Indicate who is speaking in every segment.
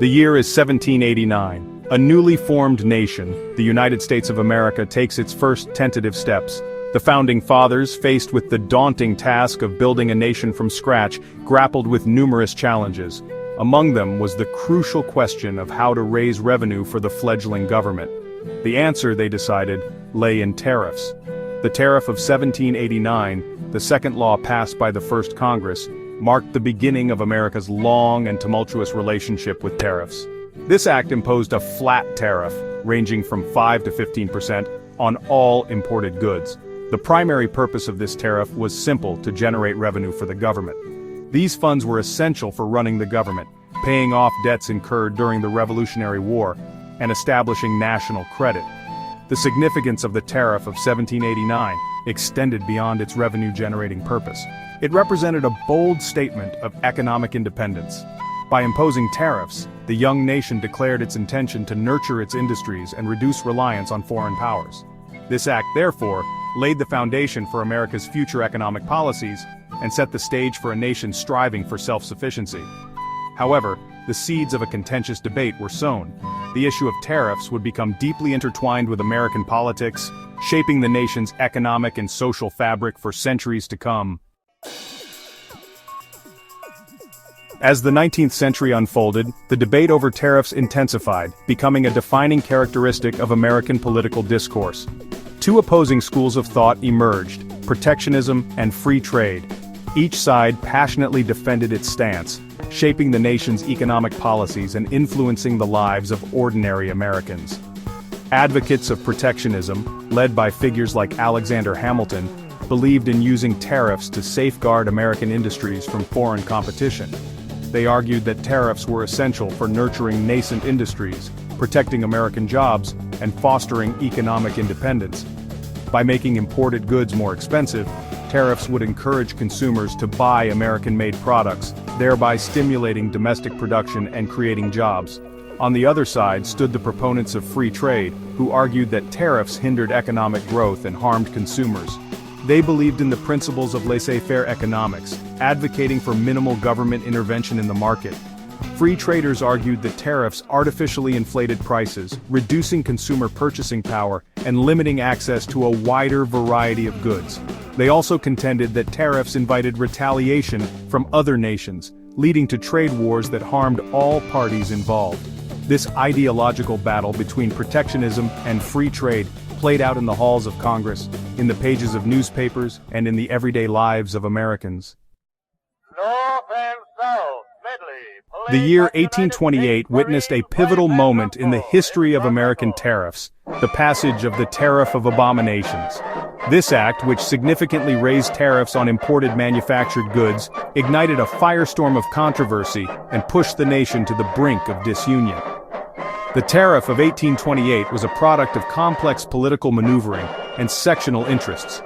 Speaker 1: The year is 1789. A newly formed nation, the United States of America, takes its first tentative steps. The Founding Fathers, faced with the daunting task of building a nation from scratch, grappled with numerous challenges. Among them was the crucial question of how to raise revenue for the fledgling government. The answer, they decided, lay in tariffs. The Tariff of 1789, the second law passed by the First Congress, marked the beginning of America's long and tumultuous relationship with tariffs. This act imposed a flat tariff, ranging from 5 to 15%, on all imported goods. The primary purpose of this tariff was simple: to generate revenue for the government. These funds were essential for running the government, paying off debts incurred during the Revolutionary War, and establishing national credit. The significance of the Tariff of 1789 extended beyond its revenue-generating purpose. It represented a bold statement of economic independence. By imposing tariffs, the young nation declared its intention to nurture its industries and reduce reliance on foreign powers. This act, therefore, laid the foundation for America's future economic policies and set the stage for a nation striving for self-sufficiency. However, the seeds of a contentious debate were sown. The issue of tariffs would become deeply intertwined with American politics, shaping the nation's economic and social fabric for centuries to come. As the 19th century unfolded, the debate over tariffs intensified, becoming a defining characteristic of American political discourse. Two opposing schools of thought emerged: protectionism and free trade. Each side passionately defended its stance, shaping the nation's economic policies and influencing the lives of ordinary Americans. Advocates of protectionism, led by figures like Alexander Hamilton, believed in using tariffs to safeguard American industries from foreign competition. They argued that tariffs were essential for nurturing nascent industries, protecting American jobs, and fostering economic independence. By making imported goods more expensive, tariffs would encourage consumers to buy American-made products, thereby stimulating domestic production and creating jobs. On the other side stood the proponents of free trade, who argued that tariffs hindered economic growth and harmed consumers. They believed in the principles of laissez-faire economics, advocating for minimal government intervention in the market. Free traders argued that tariffs artificially inflated prices, reducing consumer purchasing power and limiting access to a wider variety of goods. They also contended that tariffs invited retaliation from other nations, leading to trade wars that harmed all parties involved. This ideological battle between protectionism and free trade played out in the halls of Congress, in the pages of newspapers, and in the everyday lives of Americans.
Speaker 2: North and South, Medley.
Speaker 1: The year 1828 witnessed a pivotal moment in the history of American tariffs: the passage of the Tariff of Abominations. This act, which significantly raised tariffs on imported manufactured goods, ignited a firestorm of controversy and pushed the nation to the brink of disunion. The Tariff of 1828 was a product of complex political maneuvering and sectional interests.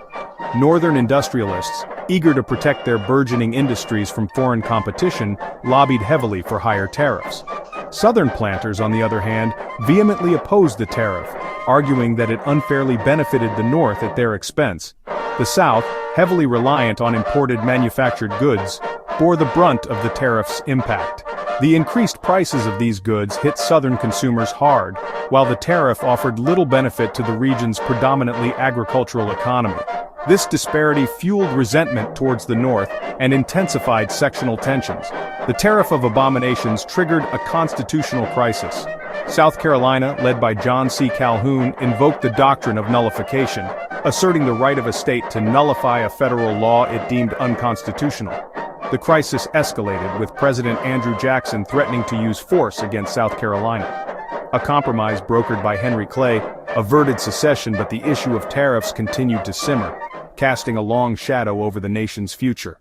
Speaker 1: Northern industrialists, eager to protect their burgeoning industries from foreign competition, lobbied heavily for higher tariffs. Southern planters, on the other hand, vehemently opposed the tariff, arguing that it unfairly benefited the North at their expense. The South, heavily reliant on imported manufactured goods, bore the brunt of the tariff's impact. The increased prices of these goods hit Southern consumers hard, while the tariff offered little benefit to the region's predominantly agricultural economy. This disparity fueled resentment towards the North and intensified sectional tensions. The Tariff of Abominations triggered a constitutional crisis. South Carolina, led by John C. Calhoun, invoked the doctrine of nullification, asserting the right of a state to nullify a federal law it deemed unconstitutional. The crisis escalated, with President Andrew Jackson threatening to use force against South Carolina. A compromise brokered by Henry Clay averted secession, but the issue of tariffs continued to simmer, casting a long shadow over the nation's future.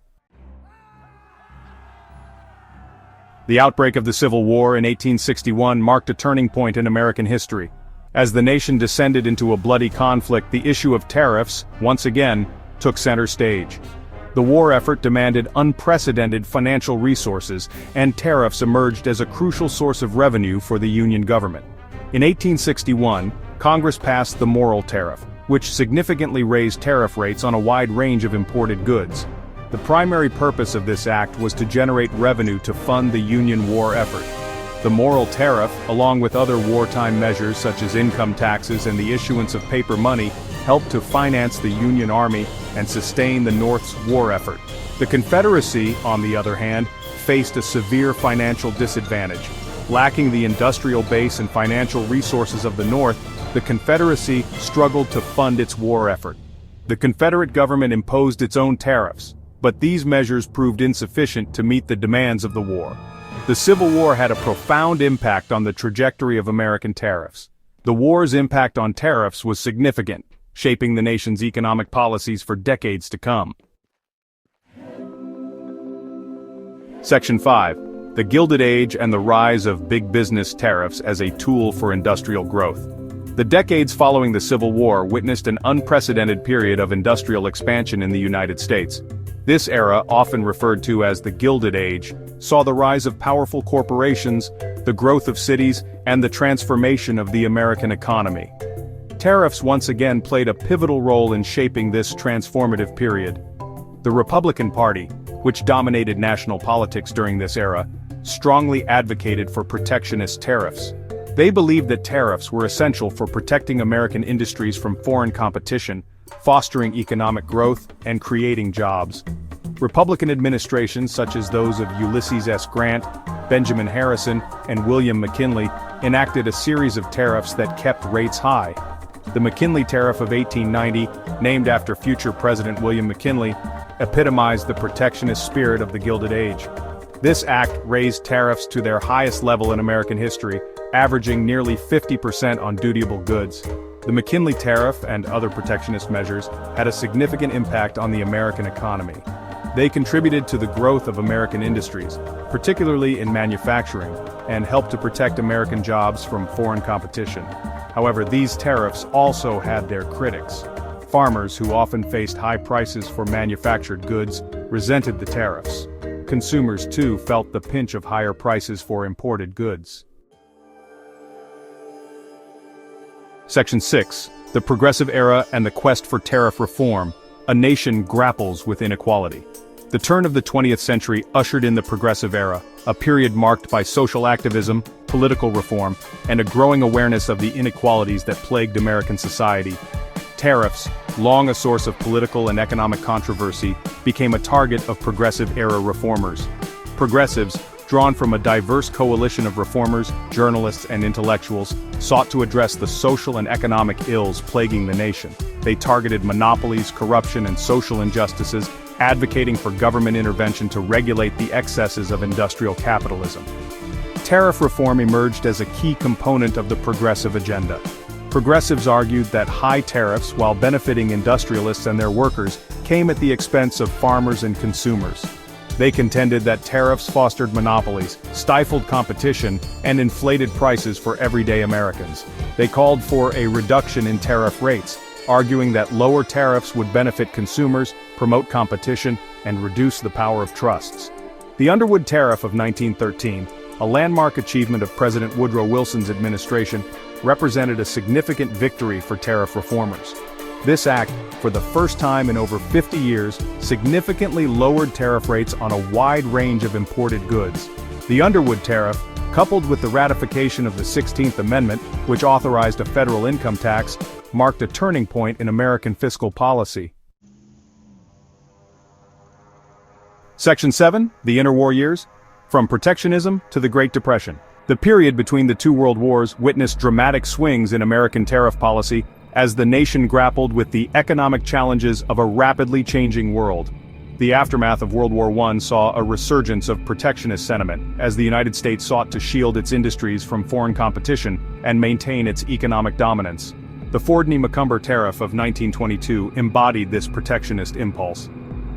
Speaker 1: The outbreak of the Civil War in 1861 marked a turning point in American history. As the nation descended into a bloody conflict, the issue of tariffs, once again, took center stage. The war effort demanded unprecedented financial resources, and tariffs emerged as a crucial source of revenue for the Union government. In 1861, Congress passed the Morrill Tariff, which significantly raised tariff rates on a wide range of imported goods. The primary purpose of this act was to generate revenue to fund the Union war effort. The moral tariff, along with other wartime measures such as income taxes and the issuance of paper money, helped to finance the Union Army and sustain the North's war effort. The Confederacy, on the other hand, faced a severe financial disadvantage. Lacking the industrial base and financial resources of the North, the Confederacy struggled to fund its war effort. The Confederate government imposed its own tariffs, but these measures proved insufficient to meet the demands of the war. The Civil War had a profound impact on the trajectory of American tariffs. The war's impact on tariffs was significant, shaping the nation's economic policies for decades to come. Section 5. The Gilded Age and the Rise of Big Business Tariffs as a Tool for Industrial Growth. The decades following the Civil War witnessed an unprecedented period of industrial expansion in the United States. This era, often referred to as the Gilded Age, saw the rise of powerful corporations, the growth of cities, and the transformation of the American economy. Tariffs once again played a pivotal role in shaping this transformative period. The Republican Party, which dominated national politics during this era, strongly advocated for protectionist tariffs. They believed that tariffs were essential for protecting American industries from foreign competition, fostering economic growth, and creating jobs. Republican administrations such as those of Ulysses S. Grant, Benjamin Harrison, and William McKinley enacted a series of tariffs that kept rates high. The McKinley Tariff of 1890, named after future President William McKinley, epitomized the protectionist spirit of the Gilded Age. This act raised tariffs to their highest level in American history, averaging nearly 50% on dutiable goods. The McKinley Tariff and other protectionist measures had a significant impact on the American economy. They contributed to the growth of American industries, particularly in manufacturing, and helped to protect American jobs from foreign competition. However, these tariffs also had their critics. Farmers, who often faced high prices for manufactured goods, resented the tariffs. Consumers, too, felt the pinch of higher prices for imported goods. Section 6. The Progressive Era and the Quest for Tariff Reform. A nation grapples with inequality. The turn of the 20th century ushered in the Progressive Era, a period marked by social activism, political reform, and a growing awareness of the inequalities that plagued American society. Tariffs, long a source of political and economic controversy, became a target of Progressive-era reformers. Progressives, drawn from a diverse coalition of reformers, journalists, and intellectuals, sought to address the social and economic ills plaguing the nation. They targeted monopolies, corruption, and social injustices, advocating for government intervention to regulate the excesses of industrial capitalism. Tariff reform emerged as a key component of the progressive agenda. Progressives argued that high tariffs, while benefiting industrialists and their workers, came at the expense of farmers and consumers. They contended that tariffs fostered monopolies, stifled competition, and inflated prices for everyday Americans. They called for a reduction in tariff rates, arguing that lower tariffs would benefit consumers, promote competition, and reduce the power of trusts. The Underwood Tariff of 1913, a landmark achievement of President Woodrow Wilson's administration, represented a significant victory for tariff reformers. This act, for the first time in over 50 years, significantly lowered tariff rates on a wide range of imported goods. The Underwood Tariff, coupled with the ratification of the 16th Amendment, which authorized a federal income tax, marked a turning point in American fiscal policy. Section 7, the Interwar Years. From Protectionism to the Great Depression. The period between the two world wars witnessed dramatic swings in American tariff policy as the nation grappled with the economic challenges of a rapidly changing world. The aftermath of World War I saw a resurgence of protectionist sentiment as the United States sought to shield its industries from foreign competition and maintain its economic dominance. The Fordney-McCumber Tariff of 1922 embodied this protectionist impulse.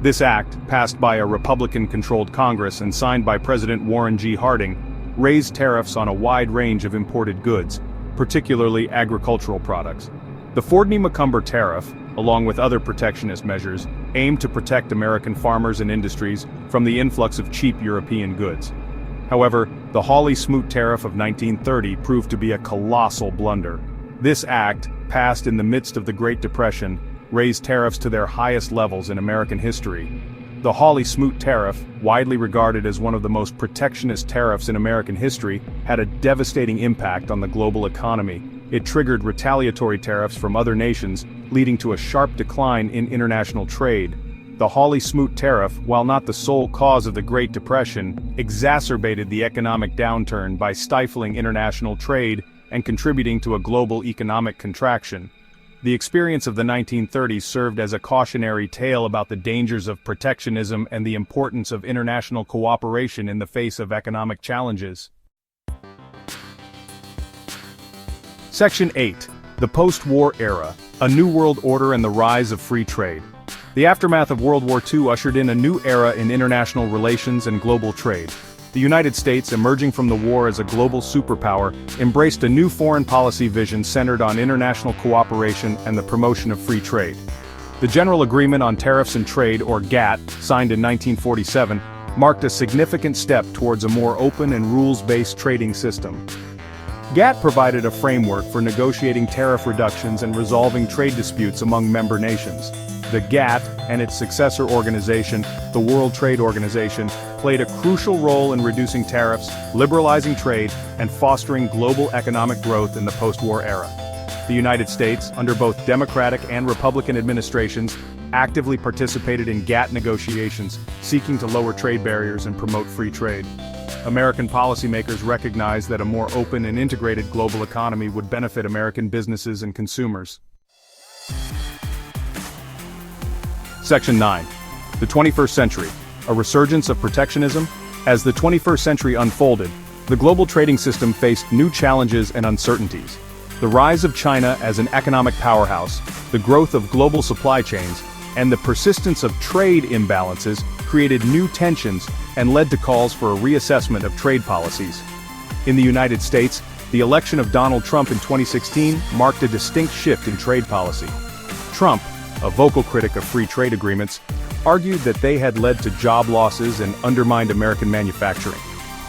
Speaker 1: This act, passed by a Republican-controlled Congress and signed by President Warren G. Harding, raised tariffs on a wide range of imported goods, particularly agricultural products. The Fordney-McCumber Tariff, along with other protectionist measures, aimed to protect American farmers and industries from the influx of cheap European goods. However, the Hawley-Smoot Tariff of 1930 proved to be a colossal blunder. This act, passed in the midst of the Great Depression, raised tariffs to their highest levels in American history. The Hawley-Smoot tariff, widely regarded as one of the most protectionist tariffs in American history, had a devastating impact on the global economy. It triggered retaliatory tariffs from other nations, leading to a sharp decline in international trade. The Hawley-Smoot tariff, while not the sole cause of the Great Depression, exacerbated the economic downturn by stifling international trade and contributing to a global economic contraction. The experience of the 1930s served as a cautionary tale about the dangers of protectionism and the importance of international cooperation in the face of economic challenges. Section 8. The Post-War Era, a New World Order and the Rise of Free Trade. The aftermath of World War II ushered in a new era in international relations and global trade. The United States, emerging from the war as a global superpower, embraced a new foreign policy vision centered on international cooperation and the promotion of free trade. The General Agreement on Tariffs and Trade, or GATT, signed in 1947, marked a significant step towards a more open and rules-based trading system. GATT provided a framework for negotiating tariff reductions and resolving trade disputes among member nations. The GATT and its successor organization, the World Trade Organization, played a crucial role in reducing tariffs, liberalizing trade, and fostering global economic growth in the post-war era. The United States, under both Democratic and Republican administrations, actively participated in GATT negotiations, seeking to lower trade barriers and promote free trade. American policymakers recognized that a more open and integrated global economy would benefit American businesses and consumers. Section 9. The 21st Century, a Resurgence of Protectionism. As the 21st century unfolded, the global trading system faced new challenges and uncertainties. The rise of China as an economic powerhouse, the growth of global supply chains, and the persistence of trade imbalances created new tensions and led to calls for a reassessment of trade policies. In the United States, the election of Donald Trump in 2016 marked a distinct shift in trade policy. Trump, a vocal critic of free trade agreements, argued that they had led to job losses and undermined American manufacturing.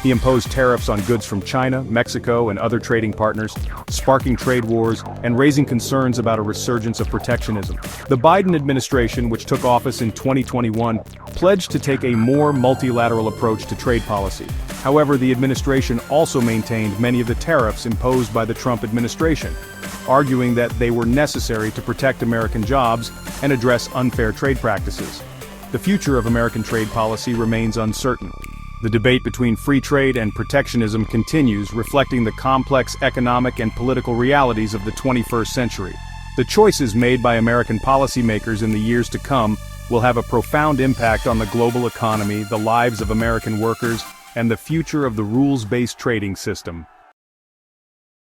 Speaker 1: He imposed tariffs on goods from China, Mexico, and other trading partners, sparking trade wars and raising concerns about a resurgence of protectionism. The Biden administration, which took office in 2021, pledged to take a more multilateral approach to trade policy. However, the administration also maintained many of the tariffs imposed by the Trump administration, arguing that they were necessary to protect American jobs and address unfair trade practices. The future of American trade policy remains uncertain. The debate between free trade and protectionism continues, reflecting the complex economic and political realities of the 21st century. The choices made by American policymakers in the years to come will have a profound impact on the global economy, the lives of American workers, and the future of the rules-based trading system.